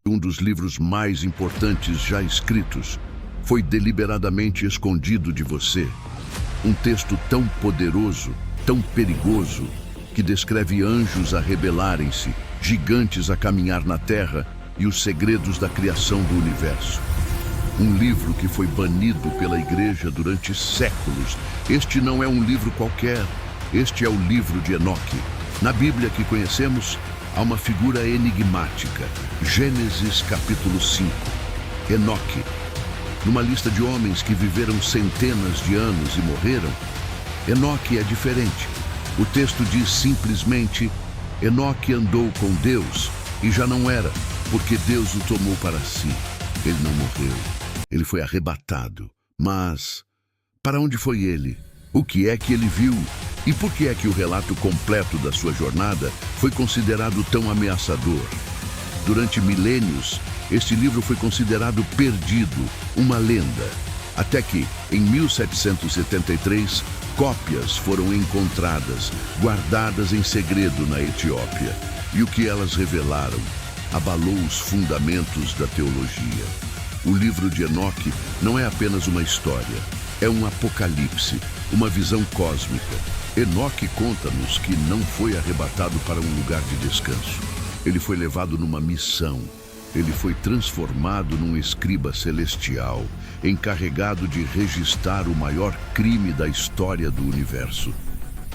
Um dos livros mais importantes já escritos, foi deliberadamente escondido de você. Um texto tão poderoso, tão perigoso, que descreve anjos a rebelarem-se, gigantes a caminhar na terra e os segredos da criação do universo. Um livro que foi banido pela igreja durante séculos. Este não é um livro qualquer, este é o livro de Enoque. Na Bíblia que conhecemos, há uma figura enigmática. Gênesis capítulo 5. Enoque. Numa lista de homens que viveram centenas de anos e morreram, Enoque é diferente. O texto diz simplesmente: Enoque andou com Deus e já não era, porque Deus o tomou para si. Ele não morreu. Ele foi arrebatado. Mas para onde foi ele? O que é que ele viu? E por que é que o relato completo da sua jornada foi considerado tão ameaçador? Durante milênios, este livro foi considerado perdido, uma lenda. Até que, em 1773, cópias foram encontradas, guardadas em segredo na Etiópia. E o que elas revelaram abalou os fundamentos da teologia. O livro de Enoque não é apenas uma história, é um apocalipse, uma visão cósmica. Enoque conta-nos que não foi arrebatado para um lugar de descanso. Ele foi levado numa missão. Ele foi transformado num escriba celestial, encarregado de registrar o maior crime da história do universo.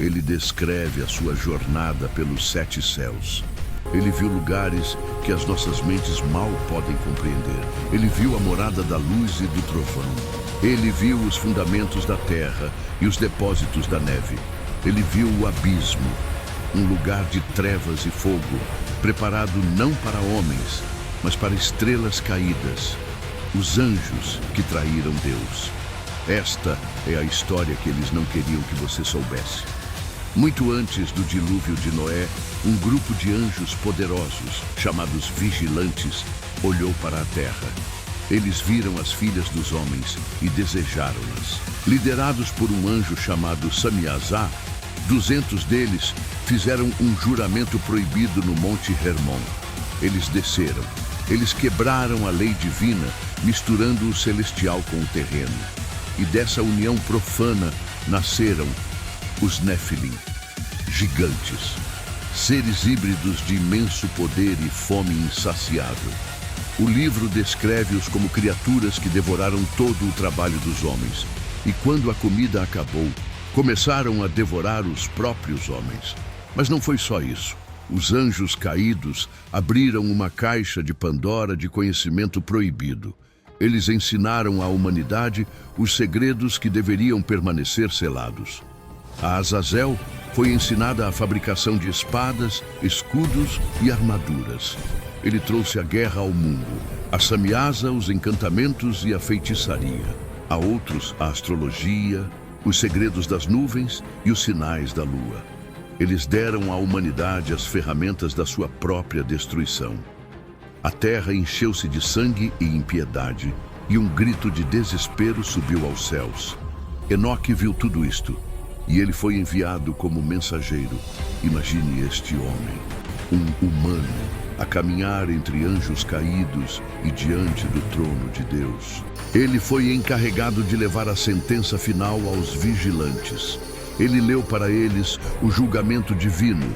Ele descreve a sua jornada pelos 7 céus. Ele viu lugares que as nossas mentes mal podem compreender. Ele viu a morada da luz e do trovão. Ele viu os fundamentos da terra e os depósitos da neve. Ele viu o abismo, um lugar de trevas e fogo, preparado não para homens, mas para estrelas caídas, os anjos que traíram Deus. Esta é a história que eles não queriam que você soubesse. Muito antes do dilúvio de Noé, um grupo de anjos poderosos, chamados vigilantes, olhou para a terra. Eles viram as filhas dos homens e desejaram-nas. Liderados por um anjo chamado Samiazá, 200 deles fizeram um juramento proibido no Monte Hermon. Eles desceram. Eles quebraram a lei divina, misturando o celestial com o terreno. E dessa união profana nasceram os Néfilim, gigantes, seres híbridos de imenso poder e fome insaciável. O livro descreve-os como criaturas que devoraram todo o trabalho dos homens. E quando a comida acabou, começaram a devorar os próprios homens. Mas não foi só isso. Os anjos caídos abriram uma caixa de Pandora de conhecimento proibido. Eles ensinaram à humanidade os segredos que deveriam permanecer selados. A Azazel foi ensinada a fabricação de espadas, escudos e armaduras. Ele trouxe a guerra ao mundo. A Samiasa, os encantamentos e a feitiçaria. A outros, a astrologia, os segredos das nuvens e os sinais da lua. Eles deram à humanidade as ferramentas da sua própria destruição. A terra encheu-se de sangue e impiedade, e um grito de desespero subiu aos céus. Enoque viu tudo isto, e ele foi enviado como mensageiro. Imagine este homem, um humano, a caminhar entre anjos caídos e diante do trono de Deus. Ele foi encarregado de levar a sentença final aos vigilantes. Ele leu para eles o julgamento divino,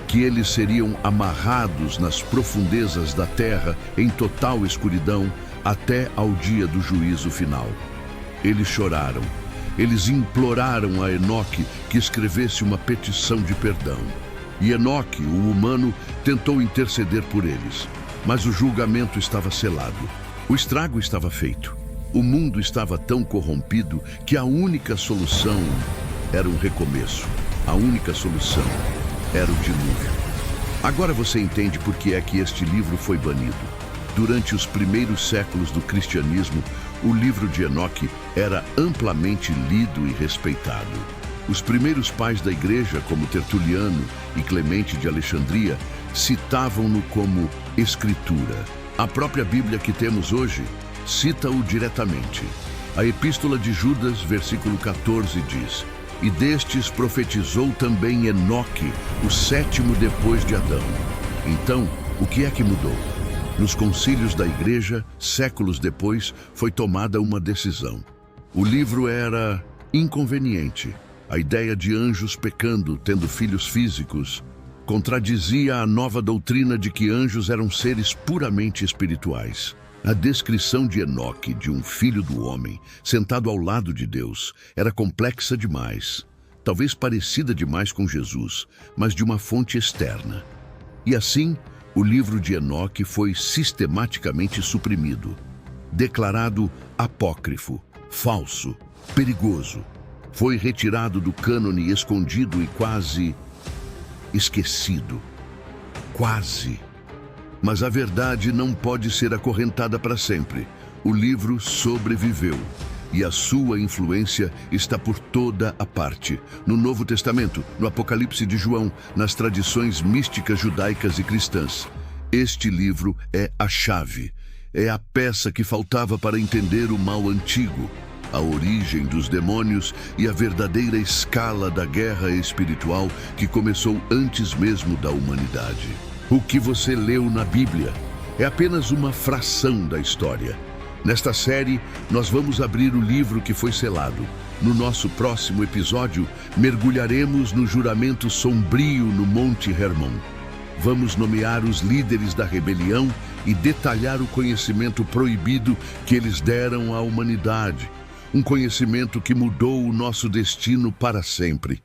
que eles seriam amarrados nas profundezas da terra em total escuridão até ao dia do juízo final. Eles choraram. Eles imploraram a Enoque que escrevesse uma petição de perdão. E Enoque, o humano, tentou interceder por eles. Mas o julgamento estava selado. O estrago estava feito. O mundo estava tão corrompido que a única solução era um recomeço. A única solução era o dilúvio. Agora você entende por que é que este livro foi banido. Durante os primeiros séculos do cristianismo, o livro de Enoque era amplamente lido e respeitado. Os primeiros pais da igreja, como Tertuliano e Clemente de Alexandria, citavam-no como escritura. A própria Bíblia que temos hoje cita-o diretamente. A Epístola de Judas, versículo 14, diz: E destes profetizou também Enoque, o 7º depois de Adão. Então, o que é que mudou? Nos concílios da Igreja, séculos depois, foi tomada uma decisão. O livro era inconveniente. A ideia de anjos pecando, tendo filhos físicos, contradizia a nova doutrina de que anjos eram seres puramente espirituais. A descrição de Enoque, de um filho do homem, sentado ao lado de Deus, era complexa demais, talvez parecida demais com Jesus, mas de uma fonte externa. E assim, o livro de Enoque foi sistematicamente suprimido, declarado apócrifo, falso, perigoso. Foi retirado do cânone, escondido e quase esquecido. Quase. Mas a verdade não pode ser acorrentada para sempre. O livro sobreviveu e a sua influência está por toda a parte. No Novo Testamento, no Apocalipse de João, nas tradições místicas judaicas e cristãs. Este livro é a chave, é a peça que faltava para entender o mal antigo, a origem dos demônios e a verdadeira escala da guerra espiritual que começou antes mesmo da humanidade. O que você leu na Bíblia é apenas uma fração da história. Nesta série, nós vamos abrir o livro que foi selado. No nosso próximo episódio, mergulharemos no juramento sombrio no Monte Hermon. Vamos nomear os líderes da rebelião e detalhar o conhecimento proibido que eles deram à humanidade. Um conhecimento que mudou o nosso destino para sempre.